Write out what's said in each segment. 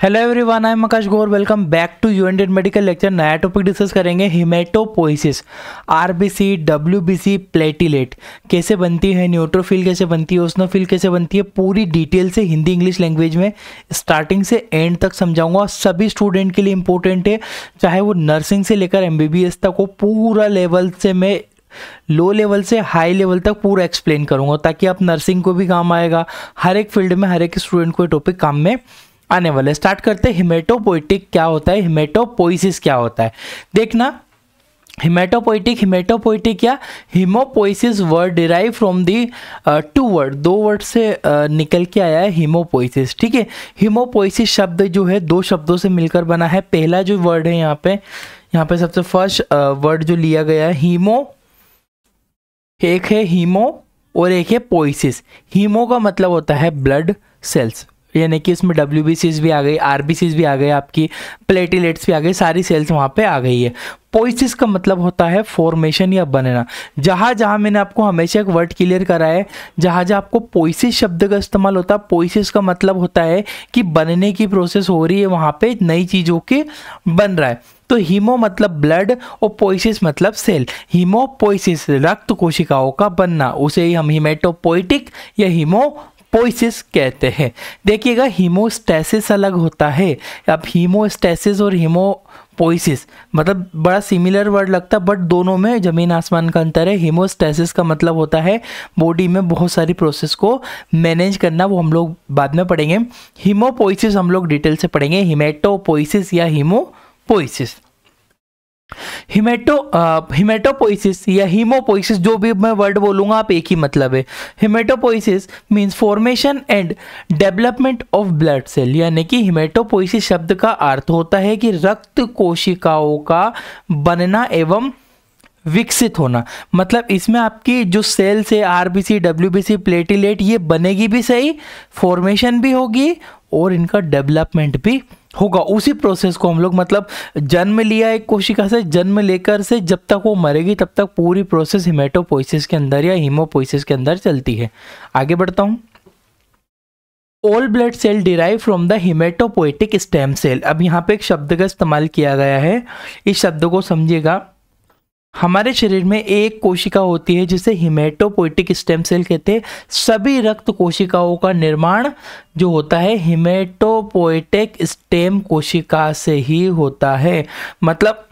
Hello everyone, I am Akash Gaur. Welcome back to Undead medical lecture. नया topic discuss करेंगे haematopoiesis. RBC, WBC, platelet कैसे बनती है, neutrophil कैसे बनती है, ओस्नोफिल कैसे बनती है, पूरी डिटेल से हिंदी इंग्लिश लैंग्वेज में स्टार्टिंग से एंड तक समझाऊंगा। सभी स्टूडेंट के लिए इंपॉर्टेंट है, चाहे वो नर्सिंग से लेकर एमबीबीएस तक हो। पूरा लेवल से मैं लो लेवल से हाई लेवल तक पूरा एक्सप्लेन करूंगा, ताकि आप नर्सिंग को भी काम आएगा। हर एक फील्ड में हर एक स्टूडेंट को ये टॉपिक काम में आने वाले। स्टार्ट करते हैं। हिमेटोपोइटिक क्या होता है, हिमेटोपोइसिस क्या होता है, देखना। हिमेटोपोइटिक या haemopoiesis word derive from the two word, दो वर्ड से निकल के आया है हिमोपोइसिस। ठीक है, हिमोपोइसिस शब्द जो है दो शब्दों से मिलकर बना है। पहला जो वर्ड है यहाँ पे सबसे फर्स्ट वर्ड जो लिया गया है हीमो, एक है हीमो और एक है पोइसिस। हीमो का मतलब होता है ब्लड सेल्स, यानी कि इसमें डब्ल्यूबीसीज भी आ गई, आरबीसीज भी आ गई, आपकी प्लेटिलेट्स भी आ गई, सारी सेल्स वहाँ पे आ गई है। पोइसिस का मतलब होता है फॉर्मेशन या बनना। जहाँ जहाँ मैंने आपको हमेशा एक वर्ड क्लियर करा है, जहाँ जहाँ आपको पोइसिस शब्द का इस्तेमाल होता है, पोइसिस का मतलब होता है कि बनने की प्रोसेस हो रही है, वहाँ पे नई चीज़ों के बन रहा है। तो हीमो मतलब ब्लड और पोइसिस मतलब सेल। हीमोपोइसिस रक्त कोशिकाओं का बनना, उसे ही हम हिमेटोपोइटिक या हिमोपोइसिस कहते हैं। देखिएगा, हीमोस्टैसिस अलग होता है। अब हीमोस्टैसिस और हिमोपोइसिस मतलब बड़ा सिमिलर वर्ड लगता है, बट दोनों में जमीन आसमान का अंतर है। हीमोस्टैसिस का मतलब होता है बॉडी में बहुत सारी प्रोसेस को मैनेज करना, वो हम लोग बाद में पढ़ेंगे। हिमोपोइसिस हम लोग डिटेल से पढ़ेंगे। हिमेटोपोइसिस या हिमोपोइसिस। हिमेटोपोइसिस या हीमोपोइसिस, जो भी मैं वर्ड बोलूंगा आप एक ही मतलब है। Haematopoiesis means formation and development of blood cell, यानी कि हिमेटोपोइसिस शब्द का अर्थ होता है कि रक्त कोशिकाओं का बनना एवं विकसित होना। मतलब इसमें आपकी जो सेल्स है आरबीसी, डब्ल्यूबीसी, प्लेटिलेट, ये बनेगी भी सही, फॉर्मेशन भी होगी और इनका डेवलपमेंट भी होगा। उसी प्रोसेस को हम लोग मतलब जन्म लिया एक कोशिका से, जन्म लेकर से जब तक वो मरेगी तब तक पूरी प्रोसेस हिमेटोपोइसिस के अंदर या हिमोपोइसिस के अंदर चलती है। आगे बढ़ता हूं। All blood cell derive from the haematopoietic stem cell. अब यहाँ पे एक शब्द का इस्तेमाल किया गया है, इस शब्द को समझिएगा। हमारे शरीर में एक कोशिका होती है जिसे हिमेटोपोइटिक स्टेम सेल कहते हैं। सभी रक्त कोशिकाओं का निर्माण जो होता है हिमेटोपोइटिक स्टेम कोशिका से ही होता है। मतलब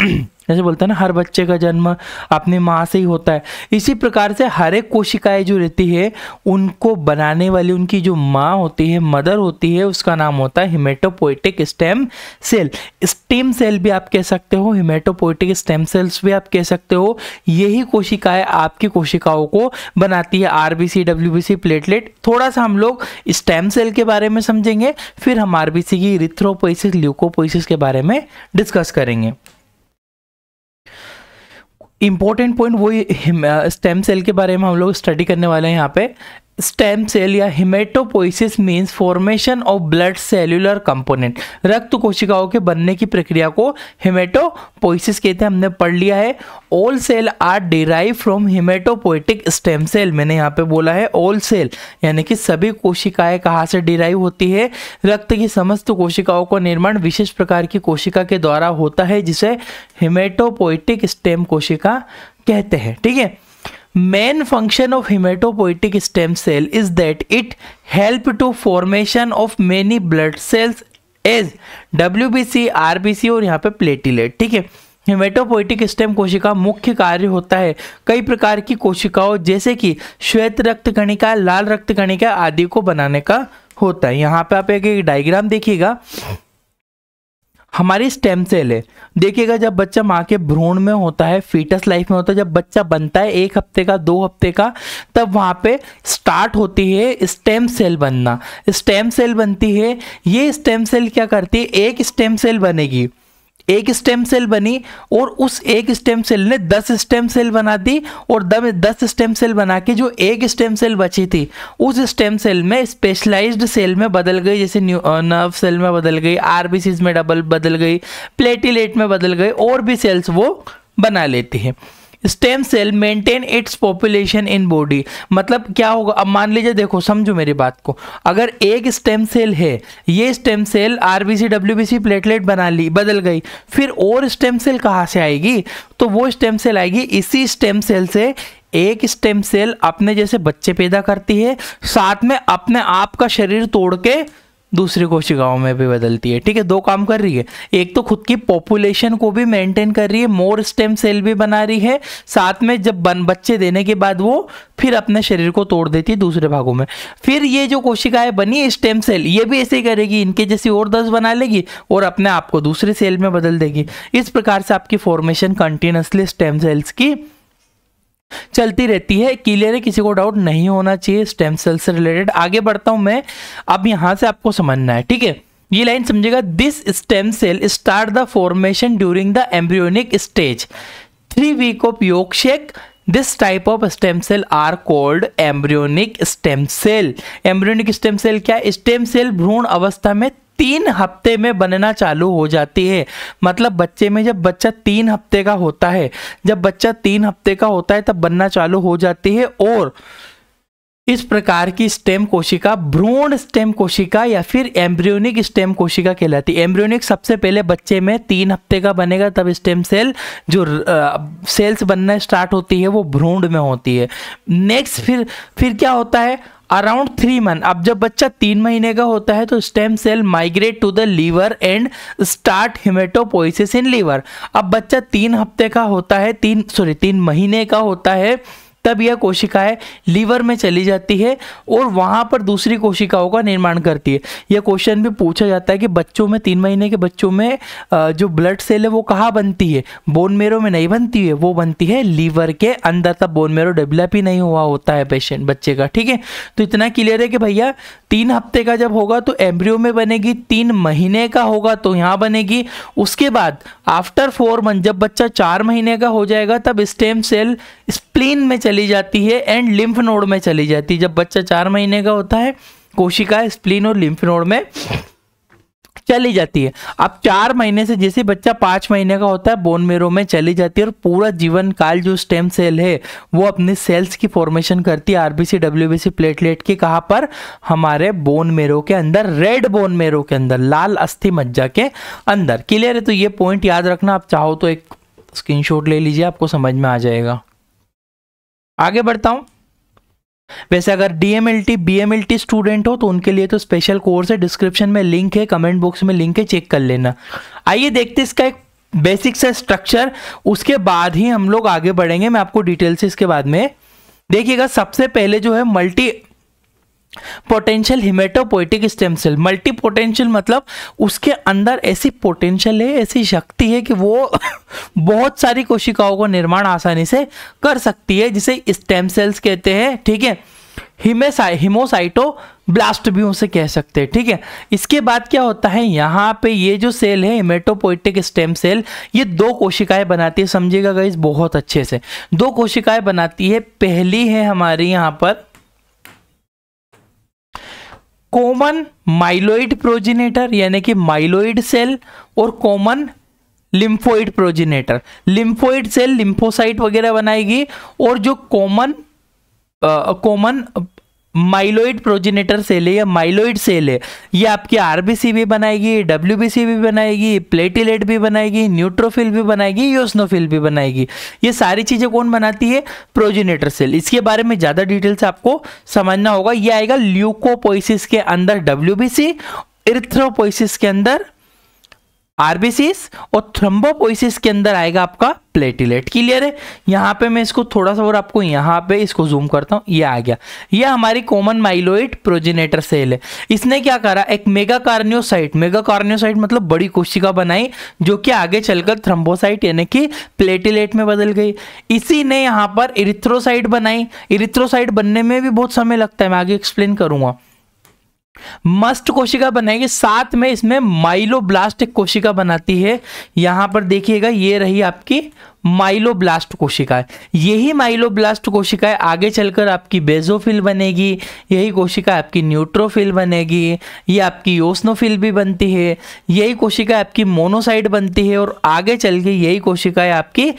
जैसे बोलते हैं ना, हर बच्चे का जन्म अपनी माँ से ही होता है, इसी प्रकार से हर एक कोशिकाएं जो रहती है उनको बनाने वाली उनकी जो माँ होती है, मदर होती है, उसका नाम होता है haematopoietic stem cell. Stem cell भी आप कह सकते हो, हिमेटोपोइटिक स्टेम सेल्स भी आप कह सकते हो। यही कोशिकाएं आपकी कोशिकाओं को बनाती है, आरबीसी, डब्ल्यूबीसी, प्लेटलेट। थोड़ा सा हम लोग स्टेम सेल के बारे में समझेंगे, फिर हम आरबीसी की इरिथ्रोपोइसिस, ल्यूकोपोइसिस के बारे में डिस्कस करेंगे। इंपॉर्टेंट पॉइंट वही स्टेम सेल के बारे में हम लोग स्टडी करने वाले हैं यहाँ पे। स्टेम सेल या haematopoiesis means formation of blood cellular component. रक्त कोशिकाओं के बनने की प्रक्रिया को हिमेटोपोइसिस कहते हैं, हमने पढ़ लिया है। All cell are derive from haematopoietic stem cell. मैंने यहाँ पे बोला है ऑल सेल, यानी कि सभी कोशिकाएं कहाँ से डिराइव होती है। रक्त की समस्त कोशिकाओं का निर्माण विशेष प्रकार की कोशिका के द्वारा होता है, जिसे हिमेटोपोइटिक स्टेम कोशिका कहते हैं। ठीक है, main function of hematopoietic stem cell is that it help to formation of many blood cells as WBC, RBC और यहाँ पे प्लेटिलेट। ठीक है, हिमेटोपोइटिक स्टेम कोशिका मुख्य कार्य होता है कई प्रकार की कोशिकाओं जैसे कि श्वेत रक्त कणिका, लाल रक्त कणिका आदि को बनाने का होता है। यहाँ पे आप एक डायग्राम देखिएगा। हमारी स्टेम सेल है, देखिएगा जब बच्चा माँ के भ्रूण में होता है, फीटस लाइफ में होता है, जब बच्चा बनता है 1 हफ्ते का, 2 हफ्ते का, तब वहाँ पे स्टार्ट होती है स्टेम सेल बनना। स्टेम सेल बनती है। ये स्टेम सेल क्या करती है, एक स्टेम सेल बनेगी, एक स्टेम सेल बनी और उस एक स्टेम सेल ने 10 स्टेम सेल बना दी, और 10 स्टेम सेल बना के जो एक स्टेम सेल बची थी उस स्टेम सेल में स्पेशलाइज्ड सेल में बदल गई, जैसे नर्व सेल में बदल गई, आरबीसीज में बदल गई, प्लेटिलेट में बदल गई, और भी सेल्स वो बना लेती है। Stem cell maintain its population in body. मतलब क्या होगा, अब मान लीजिए, देखो समझो मेरी बात को, अगर एक स्टेम सेल है, ये stem cell RBC WBC platelet बना ली, बदल गई, फिर और स्टेम सेल कहाँ से आएगी, तो वो स्टेम सेल आएगी इसी स्टेम सेल से। एक स्टेम सेल अपने जैसे बच्चे पैदा करती है, साथ में अपने आप का शरीर तोड़ के दूसरी कोशिकाओं में भी बदलती है। ठीक है, दो काम कर रही है, एक तो खुद की पॉपुलेशन को भी मेंटेन कर रही है, मोर स्टेम सेल भी बना रही है, साथ में जब बच्चे देने के बाद वो फिर अपने शरीर को तोड़ देती है दूसरे भागों में। फिर ये जो कोशिकाएं बनी स्टेम सेल, ये भी ऐसे ही करेगी, इनके जैसी और 10 बना लेगी और अपने आप को दूसरे सेल में बदल देगी। इस प्रकार से आपकी फॉर्मेशन कंटिन्यूसली स्टेम सेल्स की चलती रहती है। क्लियर है, किसी को डाउट नहीं होना चाहिए स्टेम सेल से रिलेटेड। आगे बढ़ता हूं मैं, अब यहां से आपको समझना है। ठीक है, ये लाइन समझेगा, this stem cell start the formation during the embryonic stage 3 week of yolk sac. This type of stem cell are called embryonic stem cell. Embryonic stem cell क्या, स्टेम सेल भ्रूण अवस्था में 3 हफ्ते में बनना चालू हो जाती है। मतलब बच्चे में जब बच्चा 3 हफ्ते का होता है, जब बच्चा 3 हफ्ते का होता है तब बनना चालू हो जाती है। और इस प्रकार की स्टेम कोशिका भ्रूण स्टेम कोशिका या फिर एम्ब्रियोनिक स्टेम कोशिका कहलाती है। एम्ब्रियोनिक सबसे पहले बच्चे में 3 हफ्ते का बनेगा, तब स्टेम सेल जो सेल्स बनना स्टार्ट होती है वो भ्रूण में होती है। नेक्स्ट फिर क्या होता है, अराउंड 3 मंथ, अब जब बच्चा 3 महीने का होता है तो stem cell migrate to the liver and start haematopoiesis in liver. अब बच्चा 3 हफ्ते का होता है, 3 महीने का होता है, तब यह कोशिकाएं लीवर में चली जाती है और वहां पर दूसरी कोशिकाओं का निर्माण करती है। यह क्वेश्चन भी पूछा जाता है कि बच्चों में 3 महीने के बच्चों में जो ब्लड सेल है वो कहाँ बनती है, बोन मेरो में नहीं बनती है, वो बनती है लीवर के अंदर। तब बोन मेरो डेवलप ही नहीं हुआ होता है पेशेंट बच्चे का। ठीक है, तो इतना क्लियर है कि भैया 3 हफ्ते का जब होगा तो एम्ब्रियो में बनेगी, 3 महीने का होगा तो यहाँ बनेगी। उसके बाद आफ्टर 4 मंथ जब बच्चा 4 महीने का हो जाएगा तब स्टेम सेल स्प्लीन में चली जाती है एंड लिम्फ नोड में चली जाती है। जब बच्चा 4 महीने का होता है कोशिका स्प्लीन और लिम्फ नोड में चली जाती है। अब 4 महीने से जैसे बच्चा 5 महीने का होता है बोन मेरो में चली जाती है और पूरा जीवन काल जो स्टेम सेल है वो अपने सेल्स की फॉर्मेशन करती है आरबीसी डब्ल्यूबीसी प्लेटलेट की। कहाँ पर, हमारे बोन मेरो के अंदर, रेड बोन मेरो के अंदर, लाल अस्थि मज्जा के अंदर। क्लियर है, तो ये पॉइंट याद रखना। आप चाहो तो एक स्क्रीनशॉट ले लीजिए, आपको समझ में आ जाएगा। आगे बढ़ता हूं। वैसे अगर डीएमएलटी बीएमएलटी स्टूडेंट हो तो उनके लिए तो स्पेशल कोर्स है, डिस्क्रिप्शन में लिंक है, कमेंट बॉक्स में लिंक है, चेक कर लेना। आइए देखते हैं इसका एक बेसिक सा स्ट्रक्चर, उसके बाद ही हम लोग आगे बढ़ेंगे। मैं आपको डिटेल से इसके बाद में देखिएगा। सबसे पहले जो है multi potential haematopoietic stem cell. Multi potential मतलब उसके अंदर ऐसी पोटेंशियल है, ऐसी शक्ति है कि वो बहुत सारी कोशिकाओं का निर्माण आसानी से कर सकती है, जिसे स्टेम सेल्स कहते हैं। ठीक है, हिमोसाइटोब्लास्ट भी उसे कह सकते हैं। ठीक है, इसके बाद क्या होता है, यहाँ पे ये जो सेल है हिमेटोपोइटिक स्टेम सेल, ये 2 कोशिकाएं बनाती है। समझिएगा गाइस बहुत अच्छे से, 2 कोशिकाएं बनाती है। पहली है हमारी यहाँ पर कॉमन माइलोइड प्रोजिनेटर यानी कि माइलोइड सेल, और common lymphoid progenitor. Lymphoid cell lymphocyte वगैरह बनाएगी, और जो कॉमन माइलोइड प्रोजिनेटर सेल है या माइलोइड सेल है, ये आपकी आरबीसी भी बनाएगी, डब्ल्यूबीसी भी बनाएगी, प्लेटिलेट भी बनाएगी, न्यूट्रोफिल भी बनाएगी, यूसिनोफिल भी बनाएगी। ये सारी चीजें कौन बनाती है, प्रोजिनेटर सेल। इसके बारे में ज्यादा डिटेल से आपको समझना होगा। ये आएगा ल्यूकोपोइसिस के अंदर डब्ल्यूबीसी, इरिथ्रोपोइसिस के अंदर आरबीसीस, और थ्रोम्बोपोइसिस के अंदर आएगा आपका प्लेटिलेट। क्लियर है, यहाँ पे मैं इसको थोड़ा सा और आपको यहाँ पे इसको जूम करता हूँ, ये आ गया। ये हमारी कॉमन माइलोइड प्रोजिनेटर सेल है। इसने क्या करा, एक मेगाकार्नियोसाइट, मेगाकार्नियोसाइट मतलब बड़ी कोशिका बनाई, जो कि आगे चलकर थ्रोम्बोसाइट यानी कि प्लेटिलेट में बदल गई। इसी ने यहाँ पर इरिथ्रोसाइट बनाई। इरिथ्रोसाइट बनने में भी बहुत समय लगता है, मैं आगे एक्सप्लेन करूंगा। मस्ट कोशिका बनाएगी, साथ में इसमें माइलोब्लास्ट एक कोशिका बनाती है। यहां पर देखिएगा ये रही आपकी माइलोब्लास्ट कोशिकाएं। यही माइलोब्लास्ट कोशिकाएं आगे चलकर आपकी बेजोफिल बनेगी, यही कोशिका आपकी न्यूट्रोफिल बनेगी, ये आपकी ओस्नोफिल भी बनती है, यही कोशिका आपकी मोनोसाइट बनती है और आगे चल के यही कोशिकाएं आपकी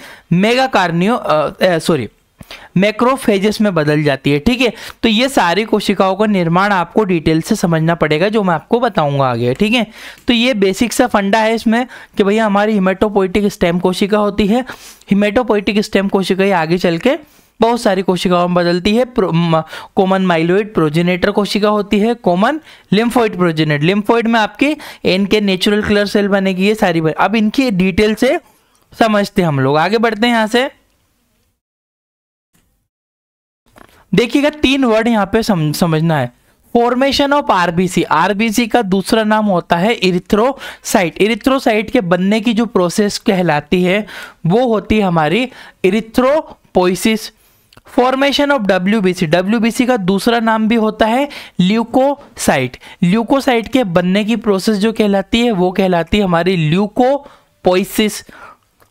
मैक्रोफेजेस में बदल जाती है। ठीक है, तो ये सारी कोशिकाओं का निर्माण आपको डिटेल से समझना पड़ेगा, जो मैं आपको बताऊंगा आगे। ठीक है, तो ये बेसिक सा फंडा है इसमें कि भैया हमारी हिमेटोपोइटिक स्टेम कोशिका होती है। हिमेटोपोइटिक स्टेम कोशिका आगे चल के बहुत सारी कोशिकाओं में बदलती है। कॉमन माइलोइड प्रोजेनेटर कोशिका होती है, कॉमन लिम्फोइड प्रोजेनेटर। लिम्फोइड में आपकी इनके नेचुरल कलर सेल बनेगी, ये सारी अब इनकी डिटेल से समझते हैं हम लोग। आगे बढ़ते हैं यहाँ से। देखिएगा 3 वर्ड यहाँ पे समझना है। फॉर्मेशन ऑफ आरबीसी, आरबीसी का दूसरा नाम होता है इरिथ्रोसाइट। इरिथ्रोसाइट के बनने की जो प्रोसेस कहलाती है वो होती है हमारी erythropoiesis. Formation of WBC, WBC का दूसरा नाम भी होता है ल्यूकोसाइट। ल्यूकोसाइट के बनने की प्रोसेस जो कहलाती है वो कहलाती है हमारी ल्यूकोपोइसिस।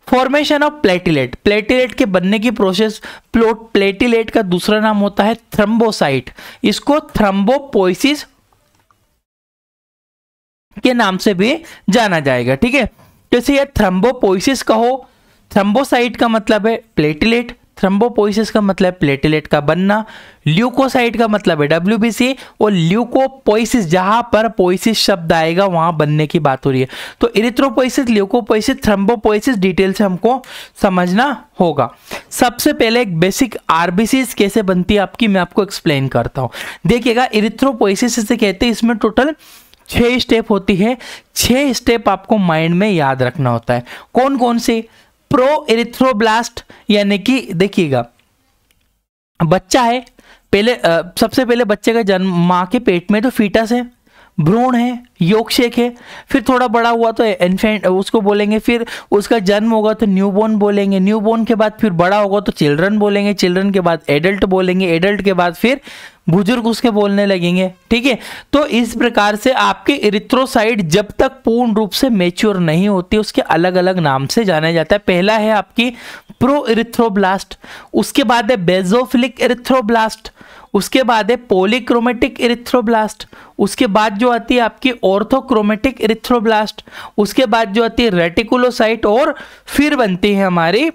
फॉर्मेशन ऑफ प्लेटिलेट, प्लेटिलेट के बनने की प्रोसेस, प्लेटिलेट का दूसरा नाम होता है थ्रम्बोसाइट। इसको थ्रम्बोपोइसिस के नाम से भी जाना जाएगा। ठीक है, जैसे ये थ्रम्बोपोइसिस कहो, थ्रम्बोसाइट का मतलब है प्लेटिलेट, थ्रम्बोपोइसिस का मतलब है प्लेटिलेट का बनना, ल्यूकोसाइट का मतलब है डब्ल्यूबीसी, और ल्यूकोपोइसिस जहां पर पोइसिस शब्द आएगा वहां बनने की बात हो रही है। तो इरिथ्रोपोइसिस, ल्यूकोपोइसिस, थ्रम्बोपोइसिस डिटेल से हमको समझना होगा। सबसे पहले एक बेसिक आरबीसीज कैसे बनती है आपकी मैं आपको एक्सप्लेन करता हूं। देखिएगा इरिथ्रोपोइसिस इसे कहते हैं, इसमें टोटल 6 स्टेप होती है। 6 स्टेप आपको माइंड में याद रखना होता है। कौन कौन से? प्रो इरिथ्रोब्लास्ट, यानी कि देखिएगा बच्चा है, पहले सबसे पहले बच्चे का जन्म माँ के पेट में तो फीटस है, भ्रूण है, योगशेक है, फिर थोड़ा बड़ा हुआ तो इन्फेंट उसको बोलेंगे, फिर उसका जन्म होगा तो न्यूबॉर्न बोलेंगे, न्यूबॉर्न के बाद फिर बड़ा होगा तो चिल्ड्रन बोलेंगे, चिल्ड्रन के बाद एडल्ट बोलेंगे, एडल्ट के बाद फिर बुजुर्ग उसके बोलने लगेंगे। ठीक है, तो इस प्रकार से आपके इरिथ्रोसाइट जब तक पूर्ण रूप से मैच्योर नहीं होती उसके अलग अलग नाम से जाना जाता है। पहला है आपकी प्रो इरिथ्रोब्लास्ट, उसके बाद है बेजोफिलिक इरिथ्रोब्लास्ट, उसके बाद है पॉलीक्रोमेटिक इरिथ्रोब्लास्ट, उसके बाद जो आती है आपकी ऑर्थोक्रोमेटिक इरिथ्रोब्लास्ट, उसके बाद जो आती है रेटिकुलोसाइट, और फिर बनती है हमारी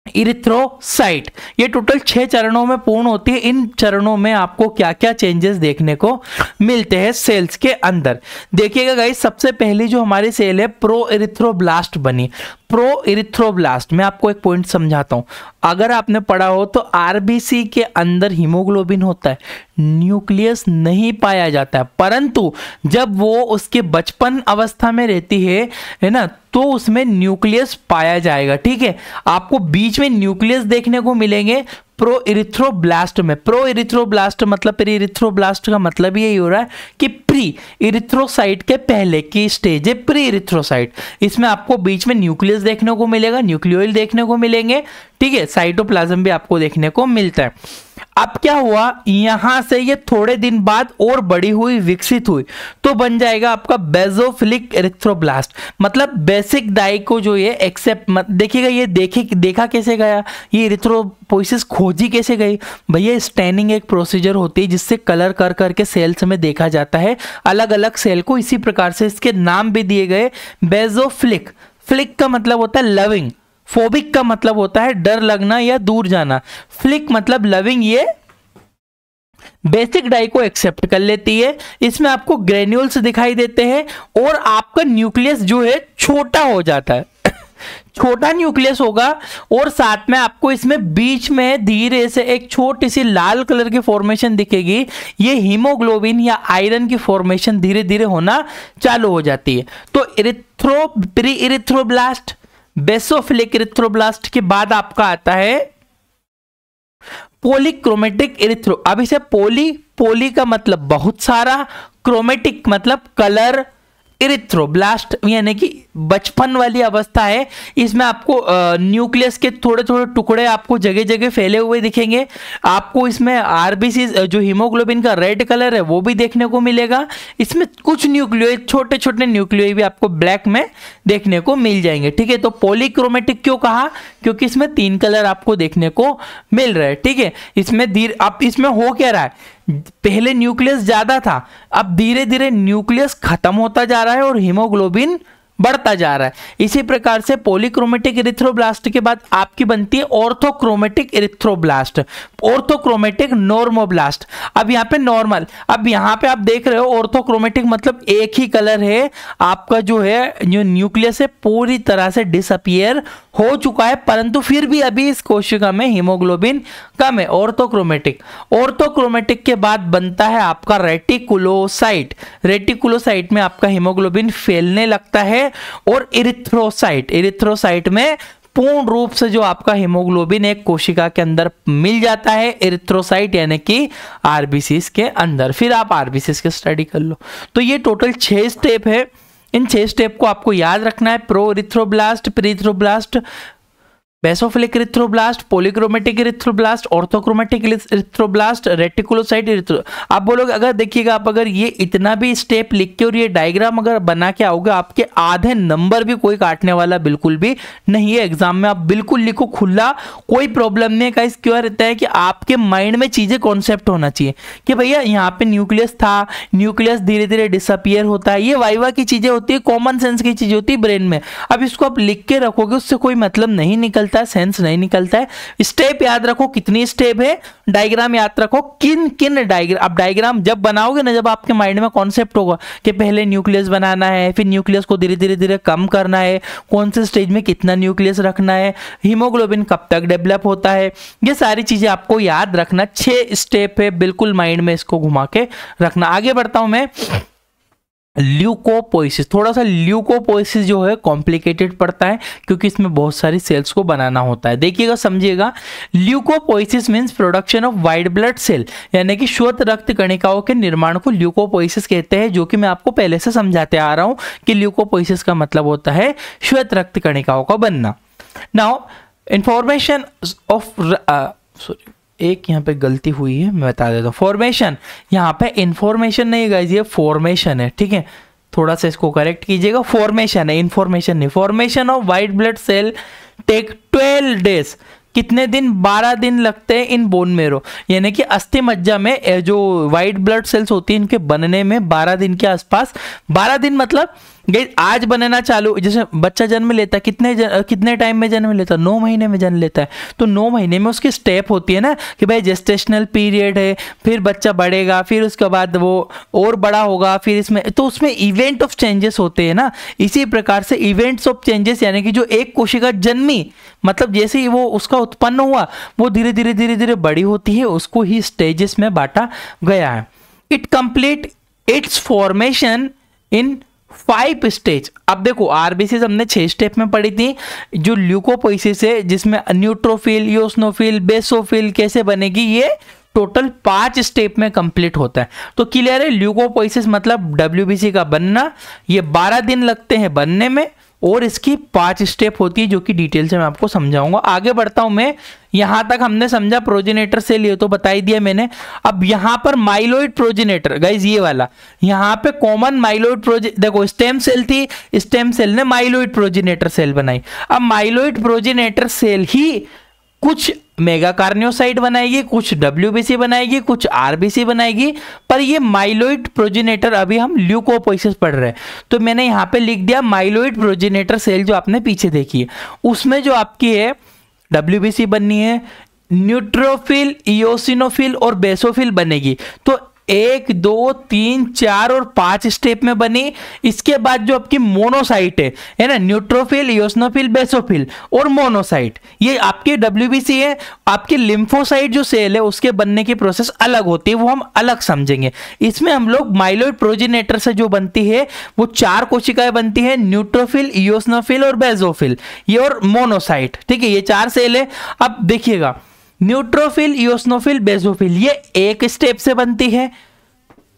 इरिथ्रोसाइट। ये टोटल 6 चरणों में पूर्ण होती है। इन चरणों में आपको क्या क्या चेंजेस देखने को मिलते हैं सेल्स के अंदर। देखिएगा गाइस, सबसे पहली जो हमारी सेल है प्रो इरिथ्रोब्लास्ट बनी। प्रो इरिथ्रोब्लास्ट में आपको एक पॉइंट समझाता हूं। अगर आपने पढ़ा हो तो आरबीसी के अंदर हीमोग्लोबिन होता है, न्यूक्लियस नहीं पाया जाता है, परंतु जब वो उसके बचपन अवस्था में रहती है ना, तो उसमें न्यूक्लियस पाया जाएगा। ठीक है, आपको बीच में न्यूक्लियस देखने को मिलेंगे प्रो इरिथ्रोब्लास्ट में। प्रो इरिथ्रोब्लास्ट मतलब प्री इरिथ्रोब्लास्ट का मतलब यही हो रहा है कि प्री इरिथ्रोसाइट के पहले की स्टेज है प्री इरिथ्रोसाइट। इसमें आपको बीच में न्यूक्लियस देखने को मिलेगा, न्यूक्लियोइड देखने को मिलेंगे। ठीक है, साइटोप्लाज्म भी आपको देखने को मिलता है। अब क्या हुआ, यहां से ये थोड़े दिन बाद और बड़ी हुई, विकसित हुई, तो बन जाएगा आपका बेजोफिलिक इरिथ्रोब्लास्ट। मतलब बेसिक डाई को जो ये एक्सेप्ट देखिएगा, ये देखा कैसे गया, ये इरिथ्रोपोइसिस खोजी कैसे गई भैया। स्टैनिंग एक प्रोसीजर होती है जिससे कलर कर करके सेल्स में देखा जाता है अलग अलग सेल को। इसी प्रकार से इसके नाम भी दिए गए बेजोफिलिक। फ्लिक का मतलब होता है लविंग, फोबिक का मतलब होता है डर लगना या दूर जाना, फ्लिक मतलब लविंग। ये बेसिक डाई को एक्सेप्ट कर लेती है। इसमें आपको ग्रेन्यूल्स दिखाई देते हैं और आपका न्यूक्लियस जो है छोटा हो जाता है छोटा न्यूक्लियस होगा, और साथ में आपको इसमें बीच में धीरे से एक छोटी सी लाल कलर की फॉर्मेशन दिखेगी। ये हीमोग्लोबिन या आयरन की फॉर्मेशन धीरे धीरे होना चालू हो जाती है। तो प्री इरिथ्रोब्लास्ट, बेसोफिलिक इरिथ्रोब्लास्ट के बाद आपका आता है पॉलीक्रोमेटिक इरिथ्रो। अब इसे पोली का मतलब बहुत सारा, क्रोमेटिक मतलब कलर, इरिथ्रोब्लास्ट यानी कि बचपन वाली अवस्था है, इसमें आपको न्यूक्लियस के थोड़े थोड़े टुकड़े आपको जगह जगह फैले हुए दिखेंगे। आपको इसमें आरबीसी जो हीमोग्लोबिन का रेड कलर है वो भी देखने को मिलेगा। इसमें कुछ न्यूक्लियोइड, छोटे छोटे न्यूक्लियोइड भी आपको ब्लैक में देखने को मिल जाएंगे, ठीक है। तो पॉलीक्रोमेटिक क्यों कहा, क्योंकि इसमें 3 कलर आपको देखने को मिल रहा है, ठीक है। इसमें अब इसमें हो क्या रहा है, पहले न्यूक्लियस ज्यादा था, अब धीरे धीरे न्यूक्लियस खत्म होता जा रहा है और हीमोग्लोबिन बढ़ता जा रहा है। इसी प्रकार से पॉलीक्रोमेटिक इरिथ्रोब्लास्ट के बाद आपकी बनती है ऑर्थोक्रोमेटिक इरिथ्रोब्लास्ट, ऑर्थोक्रोमेटिक नॉर्मोब्लास्ट। अब यहाँ पे नॉर्मल, अब यहाँ पे आप देख रहे हो ऑर्थोक्रोमेटिक मतलब एक ही कलर है, आपका जो है जो न्यूक्लियस है पूरी तरह से डिसअपियर हो चुका है, परंतु फिर भी अभी इस कोशिका में हीमोग्लोबिन कम है, ऑर्थोक्रोमेटिक। ऑर्थोक्रोमेटिक के बाद बनता है आपका रेटिकुलोसाइट। रेटिकुलोसाइट में आपका हीमोग्लोबिन फैलने लगता है और इरिथ्रोसाइट, इरिथ्रोसाइट में पूर्ण रूप से जो आपका हीमोग्लोबिन एक कोशिका के अंदर मिल जाता है, इरिथ्रोसाइट यानी कि आरबीसीज के अंदर। फिर आप आरबीसीज की स्टडी कर लो। तो ये टोटल 6 स्टेप है, इन 6 स्टेप को आपको याद रखना है। Pro erythroblast, pre erythroblast, basophilic erythroblast, polychromatic erythroblast, orthochromatic erythroblast, reticulocyte erythro. आप बोलोगे अगर देखिएगा, आप अगर ये इतना भी स्टेप लिख के और ये डायग्राम अगर बना के आओगे, आपके आधे नंबर भी कोई काटने वाला बिल्कुल भी नहीं है एग्जाम में। आप बिल्कुल लिखो खुला, कोई प्रॉब्लम नहीं है। गाइस क्यों रहता है कि आपके माइंड में चीजें कॉन्सेप्ट होना चाहिए कि भैया यहाँ पे न्यूक्लियस था, न्यूक्लियस धीरे धीरे डिसअपियर होता है। ये वाइवा की चीजें होती है, कॉमन सेंस की चीजें होती है ब्रेन में। अब इसको आप लिख के रखोगे, उससे कोई मतलब नहीं निकलता, सेंस नहीं निकलता है। स्टेप याद रखो, कितनी स्टेप है, डायग्राम याद रखो, किन किन डायग्राम। अब डायग्राम जब बनाओगे ना, जब आपके माइंड में कॉन्सेप्ट होगा कि पहले न्यूक्लियस बनाना है, फिर न्यूक्लियस को धीरे धीरे धीरे कम करना है, कौन से स्टेज में कितना न्यूक्लियस रखना है, हीमोग्लोबिन कब तक डेवलप होता है, ये सारी चीजें आपको याद रखना। 6 स्टेप है, बिल्कुल माइंड में इसको घुमा के रखना। आगे बढ़ता हूं मैं। ल्यूकोपोइसिस, थोड़ा सा ल्यूकोपोइसिस जो है कॉम्प्लिकेटेड पड़ता है क्योंकि इसमें बहुत सारी सेल्स को बनाना होता है। देखिएगा, समझिएगा। Leucopoiesis means production of white blood cell, यानी कि श्वेत रक्त कणिकाओं के निर्माण को ल्यूकोपोइसिस कहते हैं, जो कि मैं आपको पहले से समझाते आ रहा हूं कि ल्यूकोपोइसिस का मतलब होता है श्वेत रक्त कणिकाओं का बनना। नाउ इंफॉर्मेशन ऑफ एक यहाँ पे गलती हुई है, मैं बता देता हूँ। फॉर्मेशन, यहाँ पे इंफॉर्मेशन नहीं गाइस, ये फॉर्मेशन है, ठीक है। थोड़ा सा इसको करेक्ट कीजिएगा, फॉर्मेशन है, इंफॉर्मेशन नहीं। Formation of white blood cell take 12 days. कितने दिन? 12 दिन लगते हैं इन बोन मेरो, यानी कि अस्थि मज्जा में जो वाइट ब्लड सेल्स होती है इनके बनने में 12 दिन के आसपास। 12 दिन मतलब आज बनना चालू, जैसे बच्चा जन्म लेता है, कितने टाइम में जन्म लेता है? 9 महीने में जन्म लेता है। तो 9 महीने में उसकी स्टेप होती है ना कि भाई जेस्टेशनल पीरियड है, फिर बच्चा बढ़ेगा, फिर उसके बाद वो और बड़ा होगा, फिर इसमें तो उसमें इवेंट ऑफ चेंजेस होते हैं ना। इसी प्रकार से इवेंट्स ऑफ चेंजेस यानी कि जो एक कोशिका जन्मी, मतलब जैसे ही वो उसका उत्पन्न हुआ, वो धीरे धीरे धीरे धीरे बड़ी होती है, उसको ही स्टेजेस में बांटा गया है। It complete it's formation in 5 stage. अब देखो, आरबीसीज हमने 6 स्टेप में पढ़ी थी। जो ल्यूकोपोइसिस है जिसमें न्यूट्रोफिल, इओसिनोफिल, बेसोफिल कैसे बनेगी, ये टोटल 5 स्टेप में कंप्लीट होता है। तो क्लियर है, ल्यूकोपोइसिस मतलब डब्ल्यूबीसी का बनना, ये 12 दिन लगते हैं बनने में और इसकी 5 स्टेप होती है, जो कि डिटेल से मैं आपको समझाऊंगा। आगे बढ़ता हूं मैं। यहां तक हमने समझा प्रोजेनेटर सेल, ये तो बता ही दिया मैंने। अब यहां पर माइलोइड प्रोजेनेटर, गाइज ये वाला यहां पे कॉमन माइलोइड देखो, स्टेम सेल थी, स्टेम सेल ने माइलोइड प्रोजेनेटर सेल बनाई। अब माइलोइड प्रोजेनेटर सेल ही कुछ मेगा कार्नियोसाइट बनाएगी, कुछ डब्ल्यूबीसी बनाएगी, कुछ आरबीसी बनाएगी, पर ये माइलोइड प्रोजेनेटर अभी हम ल्यूकोपोइसिस पढ़ रहे हैं। तो मैंने यहाँ पे लिख दिया माइलोइड प्रोजेनेटर सेल जो आपने पीछे देखी है, उसमें जो आपकी है डब्ल्यूबीसी बननी है, न्यूट्रोफिल, इओसिनोफिल और बेसोफिल बनेगी। तो 1, 2, 3, 4 और 5 स्टेप में बनी। इसके बाद जो आपकी मोनोसाइट है ना, न्यूट्रोफिल, इओसिनोफिल, बेसोफिल और मोनोसाइट, ये आपके डब्ल्यूबीसी है। आपके लिम्फोसाइट जो सेल है उसके बनने की प्रोसेस अलग होती है, वो हम अलग समझेंगे। इसमें हम लोग माइलोइड प्रोजेनेटर से जो बनती है वो 4 कोशिकाएं बनती है, न्यूट्रोफिल, इओसिनोफिल और बेसोफिल, ये और मोनोसाइट, ठीक है। ये 4 सेल है। अब देखिएगा, न्यूट्रोफिल, इओसिनोफिल, बेसोफिल ये एक स्टेप से बनती है।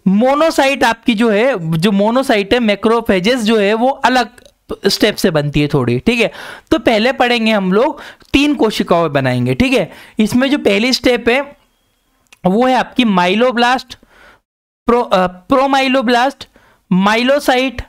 मोनोसाइट आपकी जो है, जो मोनोसाइट है, मैक्रोफेजेस जो है वो अलग स्टेप से बनती है थोड़ी, ठीक है। तो पहले पढ़ेंगे हम लोग 3 कोशिकाओं बनाएंगे, ठीक है। इसमें जो पहली स्टेप है वो है आपकी माइलोब्लास्ट, प्रोमाइलोब्लास्ट, माइलोसाइट,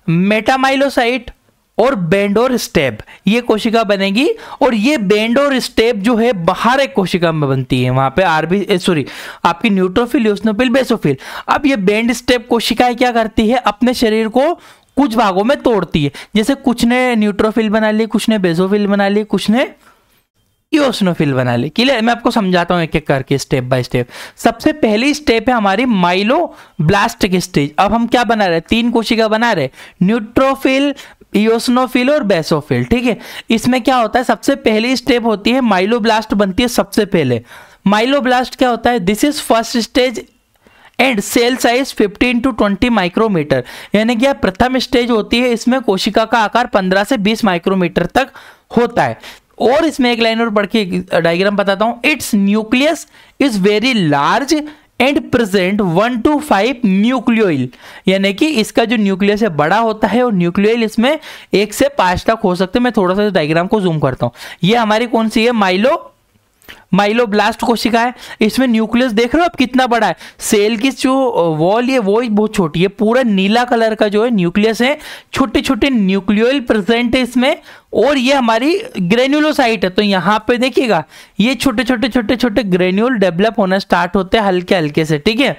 मेटामाइलोसाइट और बैंड और स्टेप, ये कोशिका बनेगी। और ये बैंड और स्टेप जो है बाहर एक कोशिका में बनती है, वहां पे आपकी न्यूट्रोफिल, यूसिनोफिल, बेसोफिल। अब ये बैंड स्टेप कोशिकाएं क्या करती है, अपने शरीर को कुछ भागों में तोड़ती है। जैसे कुछ ने न्यूट्रोफिल बना ली, कुछ ने बेसोफिल बना ली, कुछ ने इओसिनोफिल बना ली। क्लियर, मैं आपको समझाता हूं एक एक करके स्टेप बाय स्टेप। सबसे पहली स्टेप है हमारी माइलोब्लास्ट की स्टेज। अब हम क्या बना रहे हैं, 3 कोशिका बना रहे, न्यूट्रोफिल, इओसिनोफिल और बेसोफिल, ठीक है। इसमें क्या होता है, सबसे पहली स्टेप होती है माइलोब्लास्ट बनती है सबसे पहले। माइलोब्लास्ट क्या होता है, this is first stage and cell size 15 to 20 micrometre, यानी कि प्रथम स्टेज होती है, इसमें कोशिका का आकार 15 से 20 माइक्रोमीटर तक होता है। और इसमें एक लाइन और पढ़ के डायग्राम बताता हूं। It's nucleus is very large and present 1 to 5 न्यूक्लियोइल, यानी कि इसका जो न्यूक्लियस है बड़ा होता है और न्यूक्लियोइल इसमें 1 से 5 तक हो सकते हैं। मैं थोड़ा सा डायग्राम को जूम करता हूं। ये हमारी कौन सी है, माइलोब्लास्ट कोशिका है। इसमें न्यूक्लियस देख रहे हो आप कितना बड़ा है, सेल की जो वॉल है वो बहुत छोटी है, पूरा नीला कलर का जो है न्यूक्लियस है, छोटे छोटे न्यूक्लियोइल प्रेजेंट है इसमें। और ये हमारी ग्रेन्युलोसाइट है, तो यहाँ पे देखिएगा ये छोटे छोटे ग्रेन्यूल डेवलप होना स्टार्ट होते हैं हल्के हल्के से, ठीक है।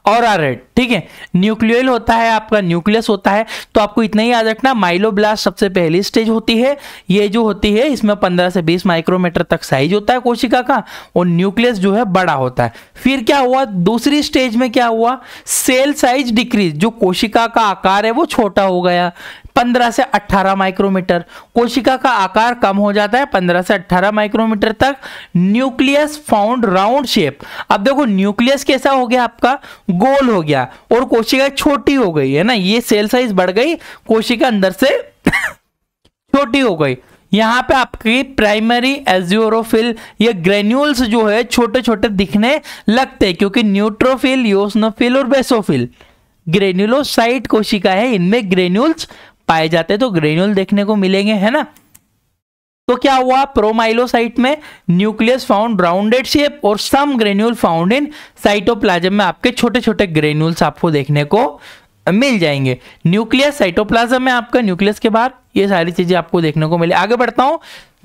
और ठीक है, न्यूक्लियोइल होता है आपका, न्यूक्लियस होता है। तो आपको इतना ही याद रखना, माइलोब्लास्ट सबसे पहली स्टेज होती है, ये जो होती है इसमें 15 से 20 माइक्रोमीटर तक साइज होता है कोशिका का, और न्यूक्लियस जो है बड़ा होता है। फिर क्या हुआ, दूसरी स्टेज में क्या हुआ, सेल साइज डिक्रीज, जो कोशिका का आकार है वो छोटा हो गया, 15 से 18 माइक्रोमीटर। कोशिका का आकार कम हो जाता है 15 से 18 माइक्रोमीटर तक। Nucleus found round shape. अब देखो न्यूक्लियस कैसा हो गया आपका, गोल हो गया, और कोशिका छोटी हो गई है ना, ये सेल साइज बढ़ गई, कोशिका अंदर से छोटी हो गई। यहां पे आपकी प्राइमरी एजियोरोफिल, ये ग्रेन्यूल्स जो है छोटे छोटे दिखने लगते हैं, क्योंकि न्यूट्रोफिल, इओसिनोफिल और बेसोफिल ग्रेन्युलोसाइट कोशिका है, इनमें ग्रेन्यूल्स पाए जाते हैं, तो ग्रेन्यूल देखने को मिलेंगे, है ना। तो क्या हुआ, प्रोमाइलोसाइट में न्यूक्लियस फाउंड राउंडेड शेप और सम ग्रेन्यूल फाउंड इन साइटोप्लाज्म में आपके छोटे छोटे ग्रेन्यूल्स आपको देखने को मिल जाएंगे। न्यूक्लियस साइटोप्लाज्म में आपका, न्यूक्लियस के बाहर ये सारी चीजें आपको देखने को मिले। आगे बढ़ता हूं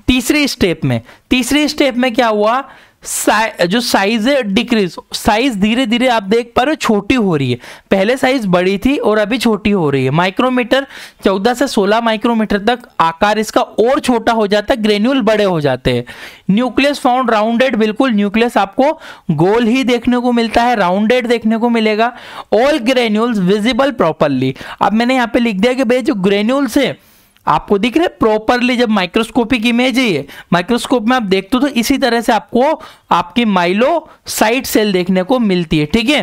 तीसरी स्टेप में। तीसरी स्टेप में क्या हुआ, जो साइज है डिक्रीज, साइज धीरे धीरे आप देख पा रहे हो छोटी हो रही है, पहले साइज बड़ी थी और अभी छोटी हो रही है। माइक्रोमीटर 14 से 16 माइक्रोमीटर तक आकार इसका और छोटा हो जाता है, ग्रेन्यूल बड़े हो जाते हैं। न्यूक्लियस फाउंड राउंडेड, बिल्कुल न्यूक्लियस आपको गोल ही देखने को मिलता है, राउंडेड देखने को मिलेगा। All granules visible properly. अब मैंने यहाँ पे लिख दिया कि भाई जो ग्रेन्यूल्स है आपको दिख रहे प्रॉपरली, जब माइक्रोस्कोपिक इमेज है, माइक्रोस्कोप में आप देखते हो तो इसी तरह से आपको आपकी माइलोसाइट सेल देखने को मिलती है, ठीक है।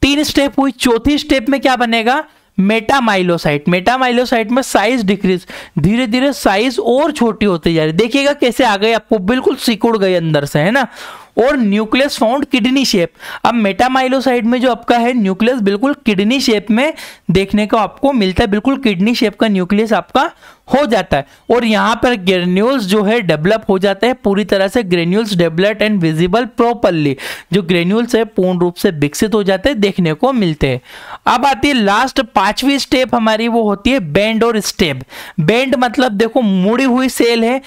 3 स्टेप हुई। चौथी स्टेप में क्या बनेगा, मेटामाइलोसाइट। मेटामाइलोसाइट में साइज डिक्रीज, धीरे धीरे साइज और छोटी होती जा रही है। देखिएगा कैसे आ गए, आपको बिल्कुल सिकुड़ गए अंदर से, है ना। और न्यूक्लियस फाउंड किडनी शेप। अब मेटामाइलोसाइट में जो आपका है न्यूक्लियस बिल्कुल किडनी शेप में देखने को आपको मिलता है, बिल्कुल किडनी शेप का न्यूक्लियस आपका हो जाता है। और यहाँ पर ग्रेन्यूल्स जो है डेवलप हो जाते हैं पूरी तरह से, granules develop and visible properly, जो ग्रेन्यूल्स है पूर्ण रूप से विकसित हो जाते हैं, देखने को मिलते हैं। अब आती है लास्ट 5वीं स्टेप हमारी, वो होती है बेंड और स्टेप। बेंड मतलब देखो मुड़ी हुई सेल है,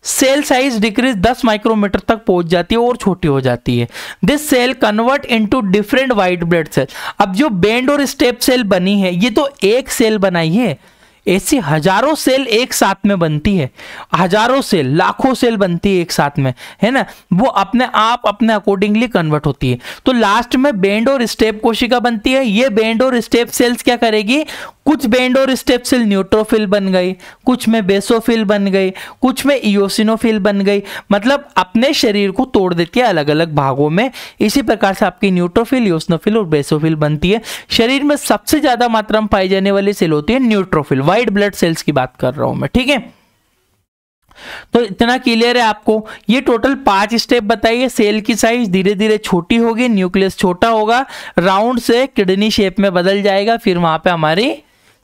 सेल साइज डिक्रीज 10 माइक्रोमीटर तक पहुंच जाती है और छोटी हो जाती है। This cell convert into different white blood cell. अब जो बेंड और स्टेप सेल बनी है, ये तो एक सेल बनाई है, ऐसी हजारों सेल एक साथ में बनती है, हजारों सेल, लाखों सेल बनती है एक साथ में, है ना। वो अपने आप अपने अकॉर्डिंगली कन्वर्ट होती है। तो लास्ट में बेंड और स्टेप कोशिका बनती है। ये बेंड और स्टेप सेल्स क्या करेगी, कुछ बेंड और स्टेप सेल न्यूट्रोफिल बन गई, कुछ में बेसोफिल बन गई, कुछ में इओसिनोफिल बन गई, मतलब अपने शरीर को तोड़ देती है अलग अलग भागों में। इसी प्रकार से आपकी न्यूट्रोफिल, इओसिनोफिल और बेसोफिल बनती है। शरीर में सबसे ज्यादा मात्रा में पाई जाने वाली सेल होती है न्यूट्रोफिल, व्हाइट ब्लड सेल्स की बात कर रहा हूं मैं, ठीक है। तो इतना क्लियर है आपको। ये टोटल 5 स्टेप बताइए। सेल की साइज धीरे धीरे छोटी होगी, न्यूक्लियस छोटा होगा, राउंड से किडनी शेप में बदल जाएगा, फिर वहां पे हमारी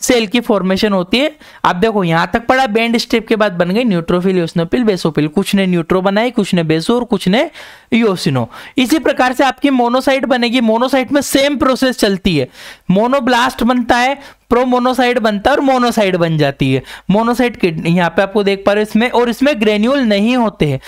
सेल की फॉर्मेशन होती है। आप देखो यहाँ तक पढ़ा, बेंड स्टेप के बाद बन गई न्यूट्रोफिल, इओसिनोफिल, बेसोफिल। कुछ ने न्यूट्रो बनाई, कुछ ने बेसो और कुछ ने इओसिनो। इसी प्रकार से आपकी मोनोसाइट बनेगी। मोनोसाइट में सेम प्रोसेस चलती है, मोनोब्लास्ट बनता है, प्रोमोनोसाइट बनता है और मोनोसाइट बन जाती है। मोनोसाइट के यहाँ पे आपको देख पा रहे हो इसमें, और इसमें ग्रेन्यूल नहीं होते हैं।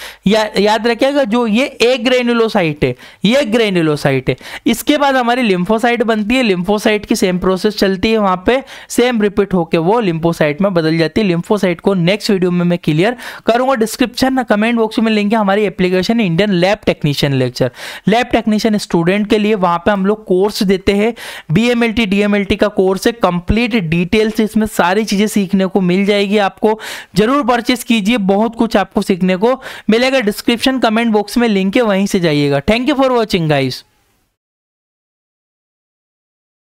याद रखिएगा, जो ये एक ग्रेन्युलोसाइट है, ये ग्रेन्युलोसाइट है। इसके बाद हमारी लिम्फोसाइट बनती है। लिम्फोसाइट की सेम प्रोसेस चलती है, वहां पे सेम रिपीट होके वो लिम्फोसाइट में बदल जाती है। लिम्फोसाइट को नेक्स्ट वीडियो में मैं क्लियर करूंगा। डिस्क्रिप्शन कमेंट बॉक्स में लिंक है हमारी application Indian lab technician lecture. Lab technician student के लिए वहां पे हम लोग कोर्स देते हैं, BMLT DMLT का कोर्स है। कंप्लीट डिटेल से इसमें सारी चीजें सीखने को मिल जाएगी। आपको जरूर परचेस कीजिए, बहुत कुछ आपको सीखने को मिलेगा। डिस्क्रिप्शन कमेंट बॉक्स में लिंक है, वहीं से जाइएगा। Thank you for watching guys.